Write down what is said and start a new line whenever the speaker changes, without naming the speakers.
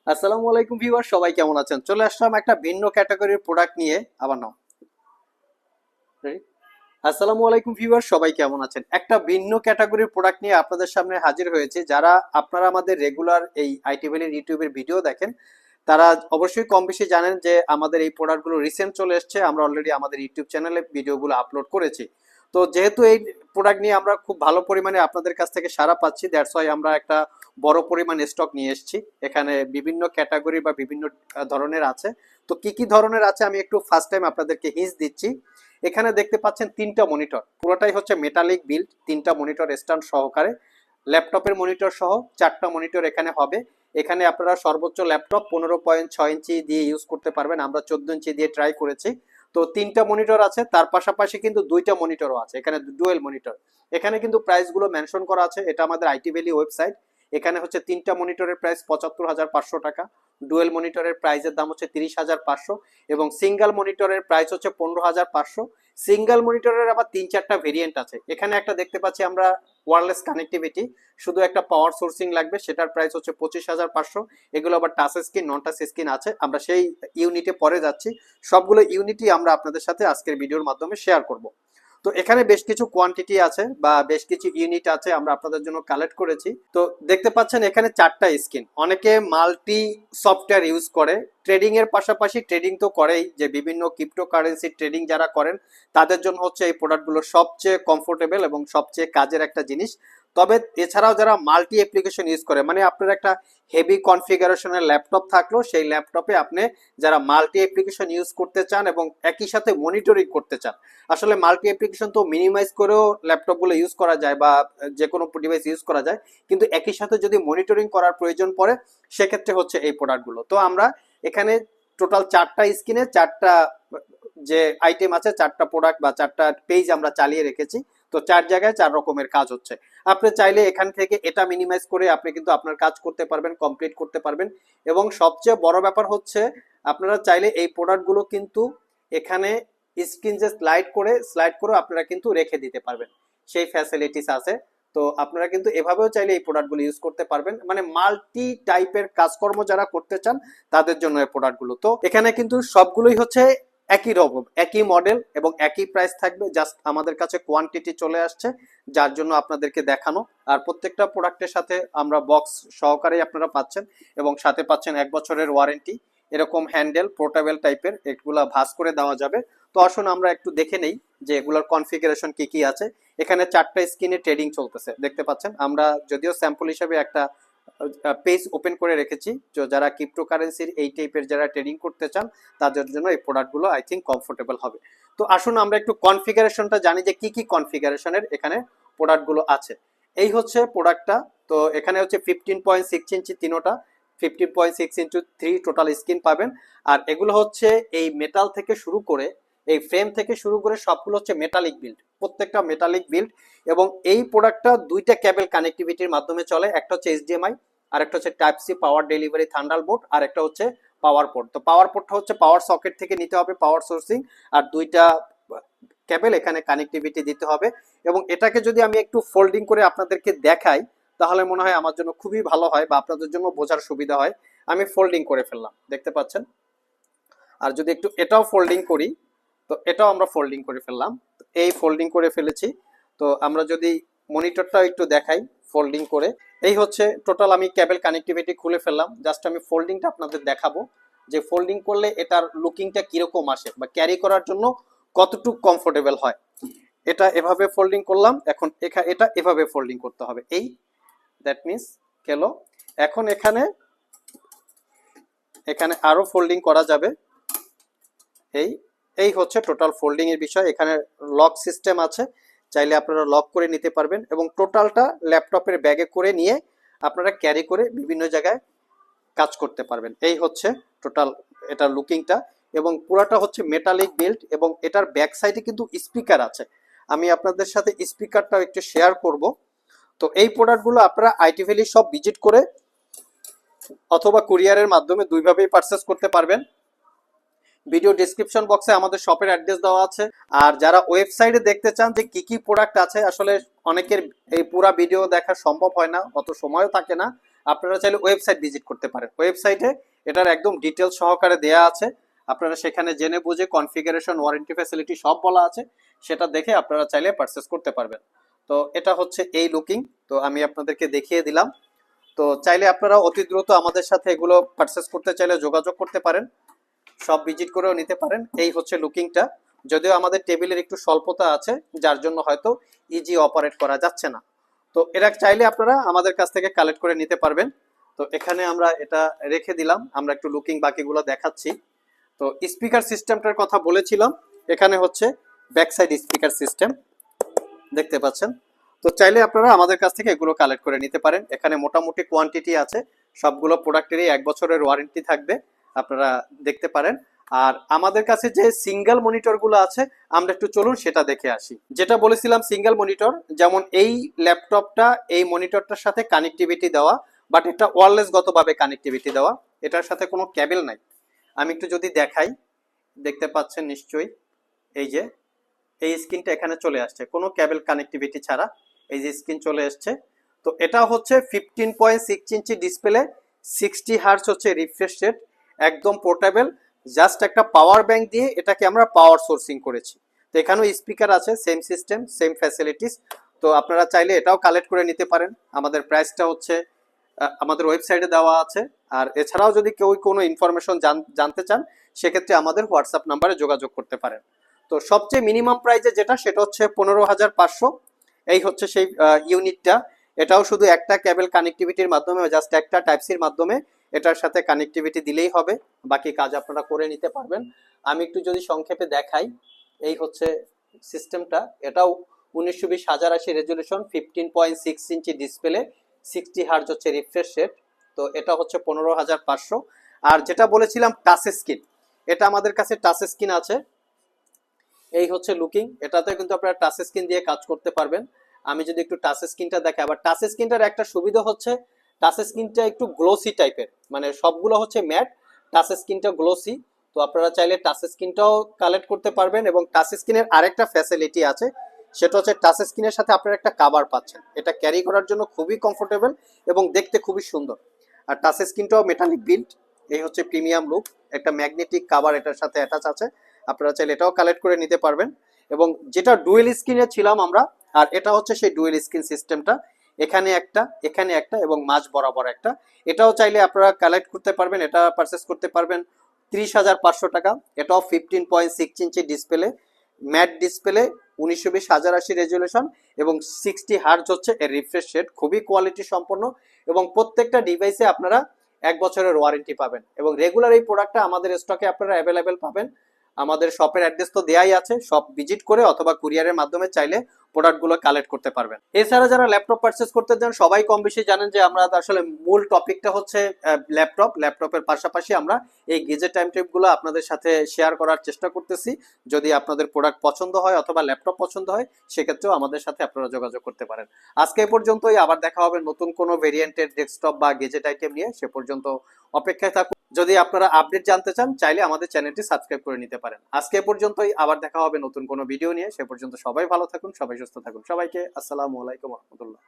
আসসালামু আলাইকুম ভিউয়ার, সবাই কেমন আছেন? চলে আসলাম একটা ভিন্ন ক্যাটাগরির প্রোডাক্ট নিয়ে। আবার নাও। Ready? আসসালামু আলাইকুম ভিউয়ার, সবাই কেমন আছেন? একটা ভিন্ন ক্যাটাগরির প্রোডাক্ট নিয়ে আপনাদের সামনে হাজির হয়েছে। যারা আপনারা আমাদের রেগুলার এই আইটি ভ্যালির ইউটিউবের ভিডিও দেখেন, তারা অবশ্যই কম বেশি জানেন যে আমাদের এই প্রোডাক্টগুলো রিসেন্ট চলে এসেছে। আমরা অলরেডি আমাদের ইউটিউব চ্যানেলে ভিডিওগুলো আপলোড করেছি। তো যেহেতু এই প্রোডাক্ট নিয়ে আমরা খুব ভালো পরিমাণে আপনাদের কাছ থেকে সাড়া পাচ্ছি, দ্যাটস ওয়াই আমরা একটা বড় পরিমাণ স্টক নিয়ে এসেছি। এখানে বিভিন্ন ক্যাটাগরি বা বিভিন্ন ধরনের আছে। তো কি কি ধরনের আছে আমি একটু ফার্স্ট টাইম আপনাদেরকে হিন্টস দিচ্ছি। এখানে দেখতে পাচ্ছেন তিনটা মনিটর, পুরোটাই হচ্ছে মেটালিক বিল্ড, তিনটা মনিটর স্ট্যান্ড সহকারে, ল্যাপটপের মনিটর সহ চারটা মনিটর এখানে হবে। এখানে আপনারা সর্বোচ্চ ল্যাপটপ 15.6 ইঞ্চি দিয়ে ইউজ করতে পারবেন। আমরা 14 ইঞ্চি দিয়ে ট্রাই করেছি। তো তিনটা মনিটর আছে, তার পাশাপাশি কিন্তু দুইটা মনিটরও আছে, এখানে ডুয়েল মনিটর। এখানে কিন্তু প্রাইসগুলো মেনশন করা আছে, এটা আমাদের আইটি ভ্যালি ওয়েবসাইট। এখানে হচ্ছে তিনটা মনিটরের প্রাইস 75,500 টাকা, ডুয়েল মনিটরের প্রাইসের দাম হচ্ছে 30,500 এবং সিঙ্গেল মনিটরের প্রাইস হচ্ছে 15,500। সিঙ্গেল মনিটরের আবার তিন চারটা ভেরিয়েন্ট আছে। এখানে একটা দেখতে পাচ্ছি আমরা ওয়্যারলেস কানেক্টিভিটি, শুধু একটা পাওয়ার সোর্সিং লাগবে, সেটার প্রাইস হচ্ছে 25,500। এগুলো আবার টাচ স্ক্রিন নন টাচ স্ক্রিন আছে, আমরা সেই ইউনিটে পরে যাচ্ছি। সবগুলো ইউনিটই আমরা আপনাদের সাথে আজকের ভিডিওর মাধ্যমে শেয়ার করব। তো এখানে বেশ কিছু কোয়ান্টিটি আছে বা বেশ কিছু ইউনিট আছে, আমরা আপনাদের জন্য কালেক্ট করেছি। তো দেখতে পাচ্ছেন এখানে চারটা স্ক্রিন। অনেকে মাল্টি সফটওয়্যার ইউজ করে, ট্রেডিং এর পাশাপাশি ট্রেডিং তো করেই, যে বিভিন্ন ক্রিপ্টোকারেন্সি ট্রেডিং যারা করেন তাদের জন্য হচ্ছে এই প্রোডাক্টগুলো সবচেয়ে কমফোর্টেবল এবং সবচেয়ে কাজের একটা জিনিস। তবে এছাড়াও যারা মাল্টি অ্যাপ্লিকেশন ইউজ করে, মানে আপনার একটা হেভি কনফিগারেশনের ল্যাপটপ থাকলো, সেই ল্যাপটপে আপনি যারা মাল্টি অ্যাপ্লিকেশন ইউজ করতে চান এবং একই সাথে মনিটরিং করতে চান, আসলে মাল্টি অ্যাপ্লিকেশন তো মিনিমাইজ করেও ল্যাপটপগুলো ইউজ করা যায় বা যে কোনো ডিভাইস ইউজ করা যায়, কিন্তু একই সাথে যদি মনিটরিং করার প্রয়োজন পড়ে সেক্ষেত্রে হচ্ছে এই প্রোডাক্টগুলো। তো আমরা এখানে টোটাল চারটা স্ক্রিনে চারটা যে আইটেম আছে, চারটা প্রোডাক্ট বা চারটা পেজ আমরা চালিয়ে রেখেছি। তো চার জায়গায় চার রকমের কাজ হচ্ছে। আপনি চাইলে এখান থেকে এটা মিনিমাইজ করে আপনি কিন্তু আপনার কাজ করতে পারবেন, কমপ্লিট করতে পারবেন। এবং সবচেয়ে বড় ব্যাপার হচ্ছে আপনারা চাইলে এই প্রোডাক্টগুলো কিন্তু এখানে স্ক্রিন যে স্লাইড করে আপনারা কিন্তু রেখে দিতে পারবেন, সেই ফ্যাসিলিটিস আছে। তো আপনারা কিন্তু এভাবেও চাইলে এই প্রোডাক্টগুলো ইউজ করতে পারবেন, মানে মাল্টি টাইপের কাজকর্ম যারা করতে চান তাদের জন্য এই প্রোডাক্টগুলো। তো এখানে কিন্তু সবগুলোই হচ্ছে একই রকম, একই মডেল এবং একই প্রাইস থাকবে, জাস্ট আমাদের কাছে কোয়ান্টিটি চলে আসছে যার জন্য আপনাদেরকে দেখানো। আর প্রত্যেকটা প্রোডাক্টের সাথে আমরা বক্স সহকারেই আপনারা পাচ্ছেন এবং সাথে পাচ্ছেন 1 বছরের ওয়ারেন্টি। এরকম হ্যান্ডেল পোর্টেবল টাইপের, এগুলা ভাঁজ করে দেওয়া যাবে। তো আসুন আমরা একটু দেখে নেই যে এগুলোর কনফিগারেশন কি কি আছে। এখানে চারটা স্ক্রিনে ট্রেডিং চলতেছে দেখতে পাচ্ছেন। আমরা যদিও স্যাম্পল হিসেবে একটা পেজ ওপেন করে রেখেছি, তো যারা ক্রিপ্টোকারেন্সির এই টাইপের যারা ট্রেডিং করতে চান তাদের জন্য এই প্রোডাক্টগুলো আই থিঙ্ক কমফোর্টেবল হবে। তো আসুন আমরা একটু কনফিগারেশনটা জানি যে কি কি কনফিগারেশনের এখানে প্রোডাক্টগুলো আছে। এই হচ্ছে প্রোডাক্টটা। তো এখানে হচ্ছে 15.6 ইঞ্চি তিনোটা, 15.6 ইন্টু 3 টোটাল স্ক্রিন পাবেন। আর এগুলো হচ্ছে এই মেটাল থেকে শুরু করে, এই ফ্রেম থেকে শুরু করে সবগুলো হচ্ছে মেটালিক বিল্ড, প্রত্যেকটা মেটালিক বিল্ড। এবং এই প্রোডাক্টটা দুইটা কেবল কানেক্টিভিটির মাধ্যমে চলে, একটা হচ্ছে এইচডিএমআই আর একটা হচ্ছে type C power delivery Thunderbolt, আর একটা হচ্ছে পাওয়ার পোর্ট। তো পাওয়ার পোর্টটা হচ্ছে পাওয়ার সকেট থেকে নিতে হবে, পাওয়ার সোর্সিং, আর দুইটা কেবল এখানে কানেক্টিভিটি দিতে হবে। এবং এটাকে যদি আমি একটু ফোল্ডিং করে আপনাদেরকে দেখাই তাহলে মনে হয় আমার জন্য খুবই ভালো হয় বা আপনাদের জন্য বোঝার সুবিধা হয়। আমি ফোল্ডিং করে ফেললাম, দেখতে পাচ্ছেন। আর যদি একটু এটাও ফোল্ডিং করি, তো এটাও আমরা ফোল্ডিং করে ফেললাম, এই ফোল্ডিং করে ফেলেছি। তো আমরা যদি মনিটরটাও একটু দেখাই ফোল্ডিং করে, এই হচ্ছে টোটাল আমি কেবল কানেক্টিভিটি খুলে ফেললাম। জাস্ট আমি ফোল্ডিংটা আপনাদের দেখাবো যে ফোল্ডিং করলে এটার লুকিংটা কিরকম আসে বা ক্যারি করার জন্য কতটুকু কমফোর্টেবল হয়। এটা এভাবে ফোল্ডিং করলাম, এখন এটা এভাবে ফোল্ডিং করতে হবে, এই দ্যাট মিনস গেল। এখন এখানে এখানে আরো ফোল্ডিং করা যাবে। এই এই হচ্ছে টোটাল ফোল্ডিং এর বিষয়। এখানে লক সিস্টেম আছে, চাইলে আপনারা লক করে নিতে পারবেন এবং টোটালটা ল্যাপটপের ব্যাগে করে নিয়ে আপনারা ক্যারি করে বিভিন্ন জায়গায় কাজ করতে পারবেন। এই হচ্ছে টোটাল এটার লুকিংটা এবং পুরাটা হচ্ছে মেটালিক বিল্ড এবং এটার ব্যাক সাইডে কিন্তু স্পিকার আছে। আমি আপনাদের সাথে স্পিকারটাও একটু শেয়ার করব। তো এই প্রোডাক্টগুলো আপনারা আইটি ভ্যালি সব ভিজিট করে অথবা কুরিয়ারের মাধ্যমে দুইভাবেই পারচেস করতে পারবেন। ভিডিও ডেসক্রিপশন বক্সে আমাদের শপের অ্যাড্রেস দেওয়া আছে। আর যারা ওয়েবসাইটে দেখতে চান যে কি কি প্রোডাক্ট আছে, আসলে অনেকের এই পুরো ভিডিও দেখা সম্ভব হয় না, অত সময়ও থাকে না। আপনারা চাইলে ওয়েবসাইট ভিজিট করতে পারেন। ওয়েবসাইটে এটার একদম ডিটেলস সহকারে দেয়া আছে, আপনারা সেখানে জেনে বুঝে কনফিগারেশন, ওয়ারেন্টি ফ্যাসিলিটি সব বলা আছে, সেটা দেখে আপনারা চাইলে পারচেস করতে পারবেন। তো এটা হচ্ছে এই লুকিং, তো আমি আপনাদেরকে দেখিয়ে দিলাম। তো চাইলে আপনারা অতি দ্রুত আমাদের সাথে এগুলো পারচেস করতে চাইলে যোগাযোগ করতে পারেন, সব ভিজিট করেও নিতে পারেন। এই হচ্ছে লুকিংটা, যদিও আমাদের টেবিলের একটু স্বল্পতা আছে, যার জন্য হয়তো ইজি অপারেট করা যাচ্ছে না। তো এরা চাইলে আপনারা আমাদের কাছ থেকে কালেক্ট করে নিতে পারবেন। তো এখানে আমরা এটা রেখে দিলাম, আমরা একটু লুকিং বাকিগুলো দেখাচ্ছি। তো স্পিকার সিস্টেমটার কথা বলেছিলাম, এখানে হচ্ছে ব্যাক সাইড স্পিকার সিস্টেম দেখতে পাচ্ছেন। তো চাইলে আপনারা আমাদের কাছ থেকে এগুলো কালেক্ট করে নিতে পারেন। এখানে মোটামুটি কোয়ান্টিটি আছে, সবগুলো প্রোডাক্টেরই 1 বছরের ওয়ারেন্টি থাকবে, আপনারা দেখতে পারেন। আর আমাদের কাছে যে সিঙ্গেল মনিটর গুলো আছে, আমরা একটু চলুন সেটা দেখে আসি। যেটা বলেছিলাম সিঙ্গেল মনিটর, যেমন এই ল্যাপটপটা এই মনিটরটার সাথে কানেক্টিভিটি দেওয়া, বাট এটা ওয়্যারলেস গতভাবে কানেক্টিভিটি দেওয়া, এটার সাথে কোনো কেবল নাই। আমি একটু যদি দেখাই, দেখতে পাচ্ছেন নিশ্চয়ই, এই যে এই স্ক্রিনটা এখানে চলে আসছে কোনো কেবল কানেক্টিভিটি ছাড়া, এই যে স্ক্রিন চলে আসছে। তো এটা হচ্ছে 15.6 ইঞ্চি ডিসপ্লে, 60 হার্টজ হচ্ছে রিফ্রেশ রেট, একদম পোর্টেবল। জাস্ট একটা পাওয়ার ব্যাংক দিয়ে এটাকে আমরা পাওয়ার সোর্সিং করেছি। তো এখানেও স্পিকার আছে, সেম সিস্টেম, সেম ফ্যাসিলিটিস। তো আপনারা চাইলে এটাও কালেক্ট করে নিতে পারেন। আমাদের প্রাইসটা হচ্ছে আমাদের ওয়েবসাইটে দেওয়া আছে। আর এছাড়াও যদি কেউ কোনো ইনফরমেশন জানতে চান, সেক্ষেত্রে আমাদের হোয়াটসঅ্যাপ নাম্বারে যোগাযোগ করতে পারেন। তো সবচেয়ে মিনিমাম প্রাইসে যেটা, সেটা হচ্ছে 15,500। এই হচ্ছে সেই ইউনিটটা। এটাও শুধু একটা কেবল কানেক্টিভিটির মাধ্যমে, জাস্ট একটা টাইপ সির মাধ্যমে এটার সাথে কানেক্টিভিটি দিলেই হবে, বাকি কাজ আপনারা করে নিতে পারবেন। আমি একটু যদি সংক্ষেপে দেখাই, এই হচ্ছে সিস্টেমটা। এটাও 1920x1080 resolution, 15.6 inch display, 60 hertz হচ্ছে রিফ্রেশ রেট। তো এটা হচ্ছে 15,500। আর যেটা বলেছিলাম টাচ স্ক্রিন, এটা আমাদের কাছে টাচ স্ক্রিন আছে। এই হচ্ছে লুকিং, এটাতে কিন্তু আপনারা টাচ স্ক্রিন দিয়ে কাজ করতে পারবেন। আমি যদি একটু টাচ স্ক্রিনটা দেখাই, আবার টাচ স্ক্রিনটার একটা সুবিধা হচ্ছে টাচ স্ক্রিনটা একটু গ্লোসি টাইপের, মানে সবগুলো হচ্ছে ম্যাট, টাচ স্ক্রিনটা গ্লোসি। তো আপনারা চাইলে টাচ স্ক্রিনটাও কালেক্ট করতে পারবেন। এবং টাচ স্ক্রিনের আরেকটা ফ্যাসিলিটি আছে, সেটা হচ্ছে টাচ স্ক্রিনের সাথে আপনারা একটা কভার পাচ্ছেন, এটা ক্যারি করার জন্য খুবই কমফোর্টেবল এবং দেখতে খুবই সুন্দর। আর টাচ স্ক্রিনটাও মেটালিক বিল্ড, এই হচ্ছে প্রিমিয়াম লুক, একটা ম্যাগনেটিক কভার এটার সাথে অ্যাটাচ আছে, আপনারা চাইলে এটাও কালেক্ট করে নিতে পারবেন। এবং যেটা ডুয়েল স্ক্রিনে ছিলাম আমরা, আর এটা হচ্ছে সেই ডুয়েল স্ক্রিন সিস্টেমটা, এখানে একটা, এখানে একটা এবং মাঝ বরাবর একটা, এটাও চাইলে আপনারা কালেক্ট করতে পারবেন, এটা পারচেস করতে পারবেন 30,500 টাকা। এটাও 15.6 inch display, matte display, 1920x1080 resolution এবং 60 হার্জ হচ্ছে এর রিফ্রেশ রেট, খুবই কোয়ালিটি সম্পন্ন। এবং প্রত্যেকটা ডিভাইসে আপনারা 1 বছরের ওয়ারেন্টি পাবেন। এবং রেগুলার এই প্রোডাক্টটা আমাদের স্টকে আপনারা অ্যাভেলেবেল পাবেন। আমাদের শপের অ্যাড্রেস তো দেয়াই আছে, শপ ভিজিট করে অথবা কুরিয়ারের মাধ্যমে চাইলে প্রোডাক্টগুলো কালেক্ট করতে পারবেন। এছাড়া যারা ল্যাপটপ পারচেস করতে চান, সবাই কম বেশি জানেন যে আমরা আসলে মূল টপিকটা হচ্ছে ল্যাপটপের পাশাপাশি আমরা এই গেজেট টাইম টেপগুলো আপনাদের সাথে শেয়ার করার চেষ্টা করতেছি। যদি আপনাদের প্রোডাক্ট পছন্দ হয় অথবা ল্যাপটপ পছন্দ হয়, সেক্ষেত্রেও আমাদের সাথে আপনারা যোগাযোগ করতে পারেন। আজকে এ পর্যন্তই, আবার দেখা হবে নতুন কোনো ভেরিয়েন্টের ডেস্কটপ বা গেজেট আইটেম নিয়ে। সে পর্যন্ত অপেক্ষায় থাকুন। যদি আপনারা আপডেট জানতে চান, চাইলে আমাদের চ্যানেলটি সাবস্ক্রাইব করে নিতে পারেন। আজকে এ পর্যন্তই, আবার দেখা হবে নতুন কোনো ভিডিও নিয়ে। সে পর্যন্ত সবাই ভালো থাকুন, সবাই সুস্থ থাকুন। সবাইকে আসসালামু আলাইকুম রহমতুল্লাহ।